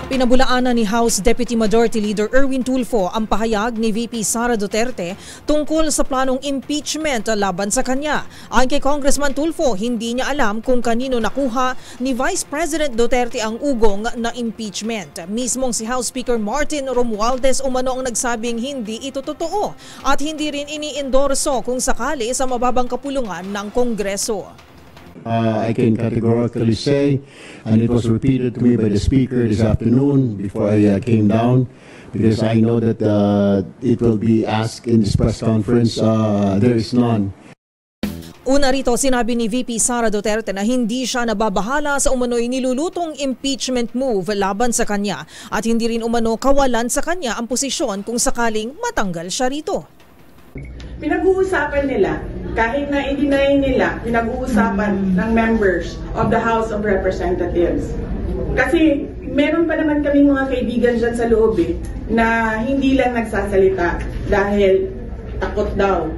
Pinabulaanan ni House Deputy Majority Leader Erwin Tulfo ang pahayag ni VP Sara Duterte tungkol sa planong impeachment laban sa kanya. Ayon kay Congressman Tulfo, hindi niya alam kung kanino nakuha ni Vice President Duterte ang ugong na impeachment. Mismong si House Speaker Martin Romualdez umano ang nagsabing hindi ito totoo at hindi rin iniendorso kung sakali sa mababang kapulungan ng Kongreso. I can categorically say, and it was repeated to me by the Speaker this afternoon before I came down, because I know that it will be asked in this press conference, there is none. Una rito, sinabi ni VP Sara Duterte na hindi siya nababahala sa umano'y nilulutong impeachment move laban sa kanya at hindi rin umano kawalan sa kanya ang posisyon kung sakaling matanggal siya rito. Pinag-uusapan nila, kahit na i-deny nila, pinag-uusapan ng members of the House of Representatives. Kasi meron pa naman kaming mga kaibigan dyan sa loob na hindi lang nagsasalita dahil takot daw